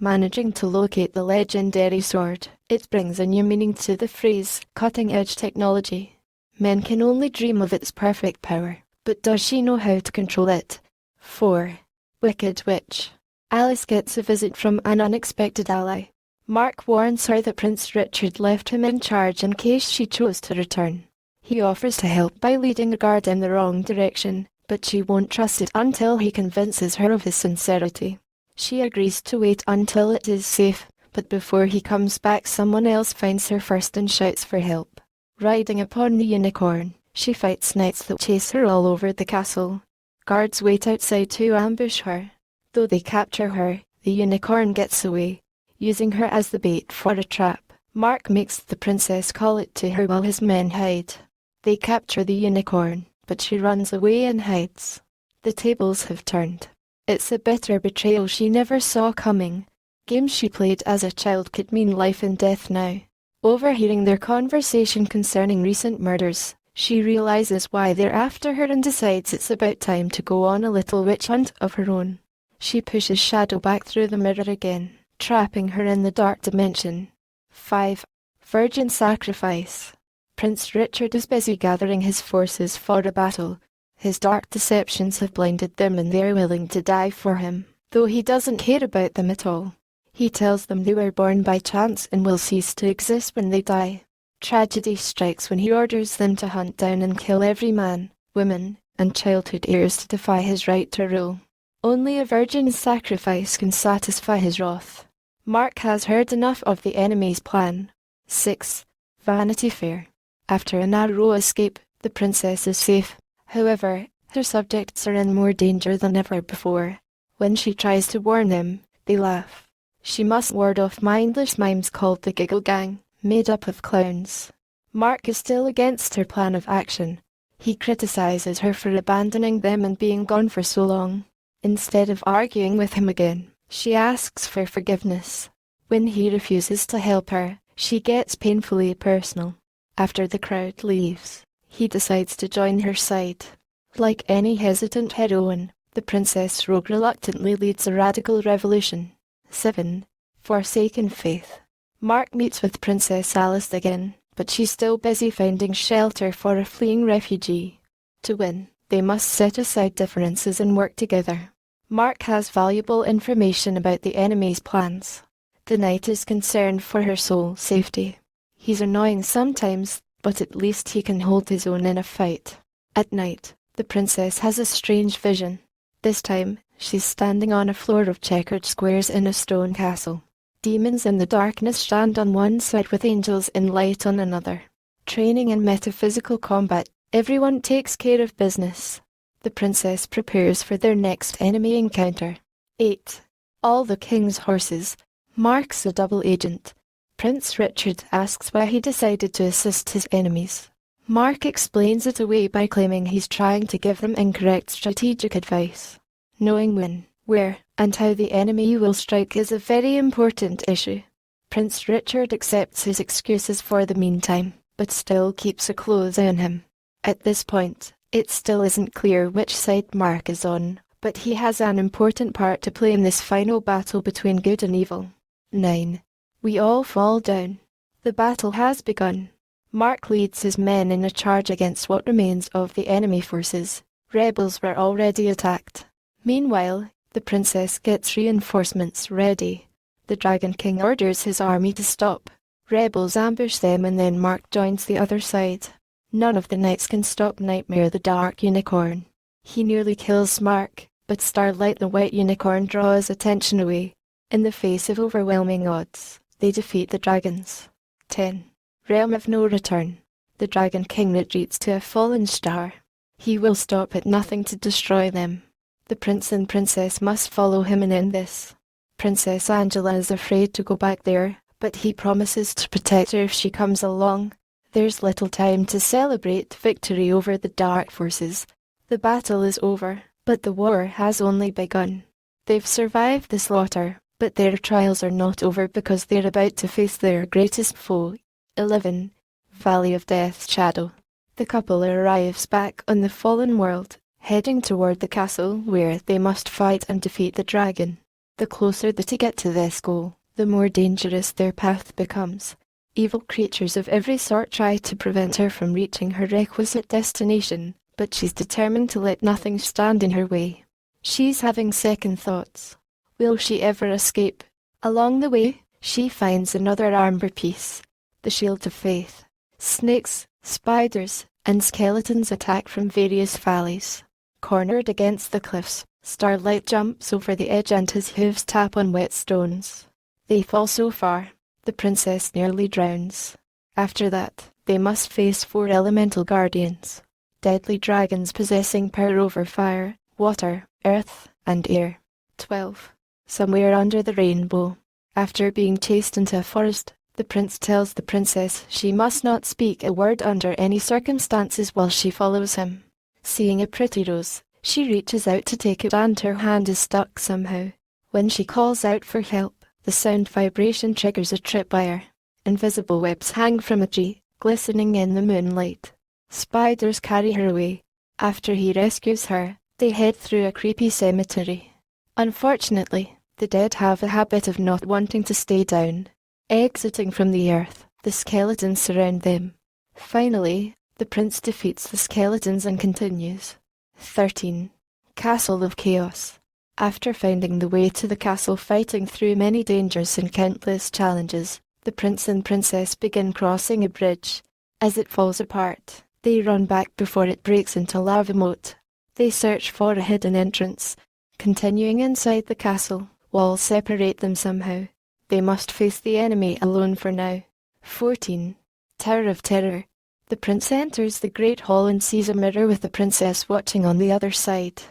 Managing to locate the legendary sword, it brings a new meaning to the phrase, cutting-edge technology. Men can only dream of its perfect power, but does she know how to control it? 4. Wicked Witch. Alice gets a visit from an unexpected ally. Mark warns her that Prince Richard left him in charge in case she chose to return. He offers to help by leading a guard in the wrong direction, but she won't trust it until he convinces her of his sincerity. She agrees to wait until it is safe, but before he comes back someone else finds her first and shouts for help. Riding upon the unicorn, she fights knights that chase her all over the castle. Guards wait outside to ambush her. Though they capture her, the unicorn gets away, using her as the bait for a trap. Mark makes the princess call it to her while his men hide. They capture the unicorn, but she runs away and hides. The tables have turned. It's a bitter betrayal she never saw coming. Games she played as a child could mean life and death now. Overhearing their conversation concerning recent murders, she realizes why they're after her and decides it's about time to go on a little witch hunt of her own. She pushes Shadow back through the mirror again, trapping her in the dark dimension. 5. Virgin Sacrifice. Prince Richard is busy gathering his forces for a battle. His dark deceptions have blinded them and they're willing to die for him, though he doesn't care about them at all. He tells them they were born by chance and will cease to exist when they die. Tragedy strikes when he orders them to hunt down and kill every man, woman, and childhood heirs to defy his right to rule. Only a virgin's sacrifice can satisfy his wrath. Mark has heard enough of the enemy's plan. 6. Vanity Fair. After a narrow escape, the princess is safe. However, her subjects are in more danger than ever before. When she tries to warn them, they laugh. She must ward off mindless mimes called the Giggle Gang, made up of clowns. Mark is still against her plan of action. He criticizes her for abandoning them and being gone for so long. Instead of arguing with him again, she asks for forgiveness. When he refuses to help her, she gets painfully personal. After the crowd leaves, he decides to join her side. Like any hesitant heroine, the Princess Rogue reluctantly leads a radical revolution. 7. Forsaken Faith. Mark meets with Princess Alice again, but she's still busy finding shelter for a fleeing refugee. To win, they must set aside differences and work together. Mark has valuable information about the enemy's plans. The knight is concerned for her soul's safety. He's annoying sometimes, but at least he can hold his own in a fight. At night, the princess has a strange vision. This time, she's standing on a floor of checkered squares in a stone castle. Demons in the darkness stand on one side with angels in light on another. Training in metaphysical combat, everyone takes care of business. The princess prepares for their next enemy encounter. 8. All the king's horses. Mark's a double agent. Prince Richard asks why he decided to assist his enemies. Mark explains it away by claiming he's trying to give them incorrect strategic advice. Knowing when, where, and how the enemy will strike is a very important issue. Prince Richard accepts his excuses for the meantime, but still keeps a close eye on him. At this point, it still isn't clear which side Mark is on, but he has an important part to play in this final battle between good and evil. 9. We all fall down. The battle has begun. Mark leads his men in a charge against what remains of the enemy forces. Rebels were already attacked. Meanwhile, the princess gets reinforcements ready. The Dragon King orders his army to stop. Rebels ambush them and then Mark joins the other side. None of the knights can stop Nightmare the Dark Unicorn. He nearly kills Mark, but Starlight the White Unicorn draws attention away. In the face of overwhelming odds, they defeat the dragons. 10. Realm of No Return. The Dragon King retreats to a fallen star. He will stop at nothing to destroy them. The prince and princess must follow him and end this. Princess Angela is afraid to go back there, but he promises to protect her if she comes along. There's little time to celebrate victory over the dark forces. The battle is over, but the war has only begun. They've survived the slaughter, but their trials are not over because they're about to face their greatest foe. 11. Valley of Death's Shadow. The couple arrives back on the fallen world, heading toward the castle where they must fight and defeat the dragon. The closer they get to this goal, the more dangerous their path becomes. Evil creatures of every sort try to prevent her from reaching her requisite destination, but she's determined to let nothing stand in her way. She's having second thoughts. Will she ever escape? Along the way, she finds another armor piece, the Shield of Faith. Snakes, spiders, and skeletons attack from various valleys. Cornered against the cliffs, Starlight jumps over the edge and his hooves tap on wet stones. They fall so far, the princess nearly drowns. After that, they must face 4 elemental guardians. Deadly dragons possessing power over fire, water, earth, and air. 12. Somewhere under the rainbow. After being chased into a forest, the prince tells the princess she must not speak a word under any circumstances while she follows him. Seeing a pretty rose, she reaches out to take it and her hand is stuck somehow. When she calls out for help, the sound vibration triggers a tripwire. Invisible webs hang from a tree, glistening in the moonlight. Spiders carry her away. After he rescues her, they head through a creepy cemetery. Unfortunately, the dead have a habit of not wanting to stay down. Exiting from the earth, the skeletons surround them. Finally, the prince defeats the skeletons and continues. 13. Castle of Chaos. After finding the way to the castle fighting through many dangers and countless challenges, the prince and princess begin crossing a bridge. As it falls apart, they run back before it breaks into lava moat. They search for a hidden entrance. Continuing inside the castle, walls separate them somehow. They must face the enemy alone for now. 14. Tower of Terror. The prince enters the great hall and sees a mirror with the princess watching on the other side.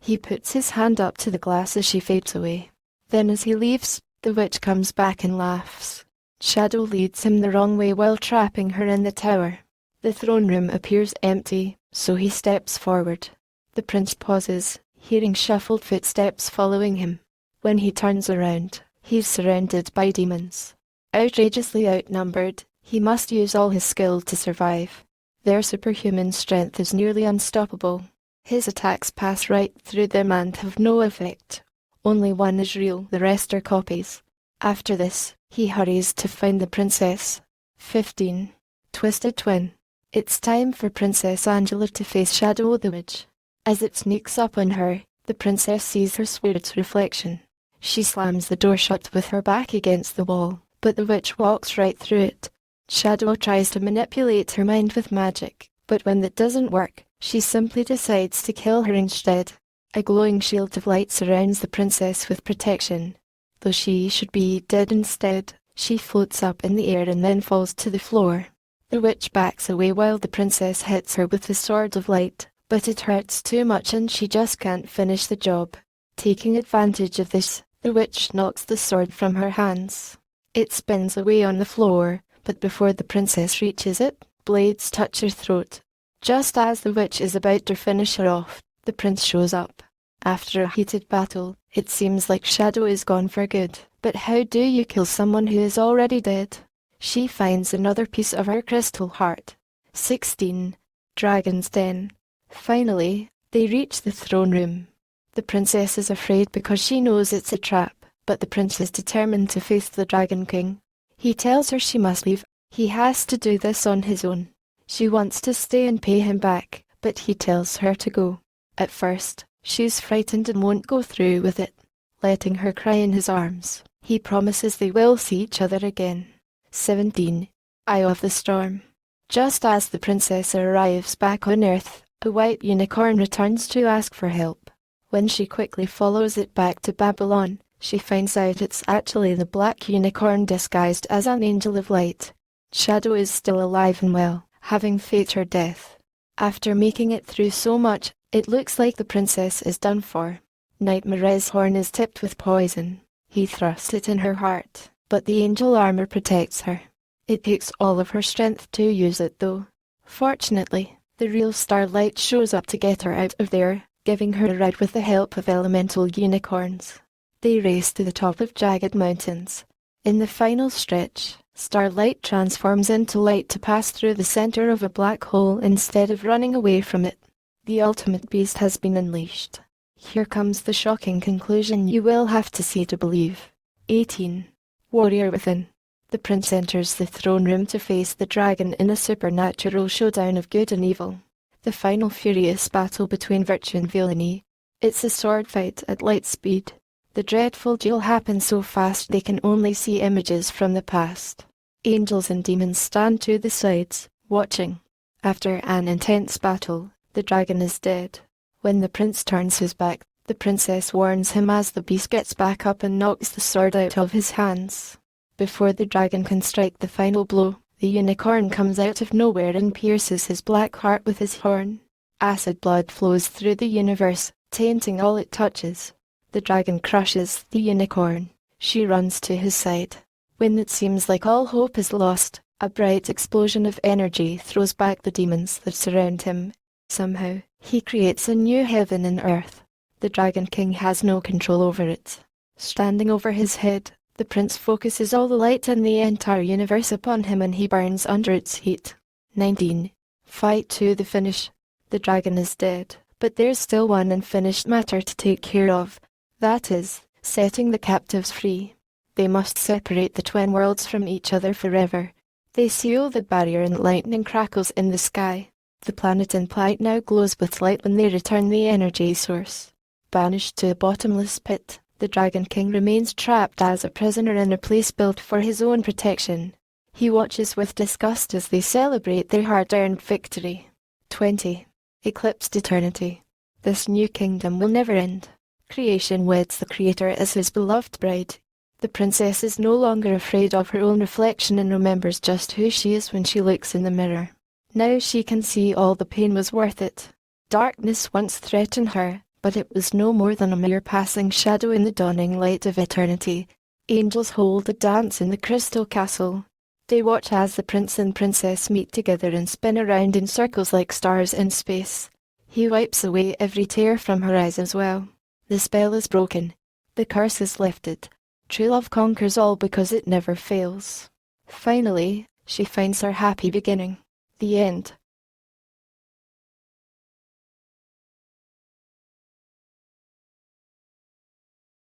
He puts his hand up to the glass as she fades away. Then as he leaves, the witch comes back and laughs. Shadow leads him the wrong way while trapping her in the tower. The throne room appears empty, so he steps forward. The prince pauses, hearing shuffled footsteps following him. When he turns around, he's surrounded by demons. Outrageously outnumbered, he must use all his skill to survive. Their superhuman strength is nearly unstoppable. His attacks pass right through them and have no effect. Only one is real, the rest are copies. After this, he hurries to find the princess. 15. Twisted Twin. It's time for Princess Angela to face Shadow the Witch. As it sneaks up on her, the princess sees her spirit's reflection. She slams the door shut with her back against the wall, but the witch walks right through it. Shadow tries to manipulate her mind with magic, but when that doesn't work, she simply decides to kill her instead. A glowing shield of light surrounds the princess with protection. Though she should be dead instead, she floats up in the air and then falls to the floor. The witch backs away while the princess hits her with the sword of light, but it hurts too much and she just can't finish the job. Taking advantage of this, the witch knocks the sword from her hands. It spins away on the floor, but before the princess reaches it, blades touch her throat. Just as the witch is about to finish her off, the prince shows up. After a heated battle, it seems like Shadow is gone for good, but how do you kill someone who is already dead? She finds another piece of her crystal heart. 16. Dragon's Den. Finally, they reach the throne room. The princess is afraid because she knows it's a trap, but the prince is determined to face the Dragon King. He tells her she must leave. He has to do this on his own. She wants to stay and pay him back, but he tells her to go. At first, she's frightened and won't go through with it, letting her cry in his arms. He promises they will see each other again. 17. Eye of the Storm. Just as the princess arrives back on Earth, a white unicorn returns to ask for help. When she quickly follows it back to Babylon, she finds out it's actually the black unicorn disguised as an angel of light. Shadow is still alive and well, having faked her death. After making it through so much, it looks like the princess is done for. Nightmare's horn is tipped with poison. He thrusts it in her heart, but the angel armor protects her. It takes all of her strength to use it though. Fortunately, the real Starlight shows up to get her out of there, giving her a ride with the help of elemental unicorns. They race to the top of jagged mountains. In the final stretch, Starlight transforms into light to pass through the center of a black hole instead of running away from it. The ultimate beast has been unleashed. Here comes the shocking conclusion you will have to see to believe. 18. Warrior Within. The prince enters the throne room to face the dragon in a supernatural showdown of good and evil. The final furious battle between virtue and villainy. It's a sword fight at light speed. The dreadful duel happens so fast they can only see images from the past. Angels and demons stand to the sides, watching. After an intense battle, the dragon is dead. When the prince turns his back, the princess warns him as the beast gets back up and knocks the sword out of his hands. Before the dragon can strike the final blow, the unicorn comes out of nowhere and pierces his black heart with his horn. Acid blood flows through the universe, tainting all it touches. The dragon crushes the unicorn. She runs to his side. When it seems like all hope is lost, a bright explosion of energy throws back the demons that surround him. Somehow, he creates a new heaven and earth. The Dragon King has no control over it. Standing over his head, the prince focuses all the light in the entire universe upon him and he burns under its heat. 19. Fight to the finish. The dragon is dead, but there's still one unfinished matter to take care of. That is, setting the captives free. They must separate the twin worlds from each other forever. They seal the barrier and lightning crackles in the sky. The planet in plight now glows with light when they return the energy source. Banished to a bottomless pit, the Dragon King remains trapped as a prisoner in a place built for his own protection. He watches with disgust as they celebrate their hard-earned victory. 20. Eclipsed Eternity. This new kingdom will never end. Creation weds the Creator as his beloved bride. The princess is no longer afraid of her own reflection and remembers just who she is when she looks in the mirror. Now she can see all the pain was worth it. Darkness once threatened her, but it was no more than a mere passing shadow in the dawning light of eternity. Angels hold a dance in the crystal castle. They watch as the prince and princess meet together and spin around in circles like stars in space. He wipes away every tear from her eyes as well. The spell is broken. The curse is lifted. True love conquers all because it never fails. Finally, she finds her happy beginning. The end.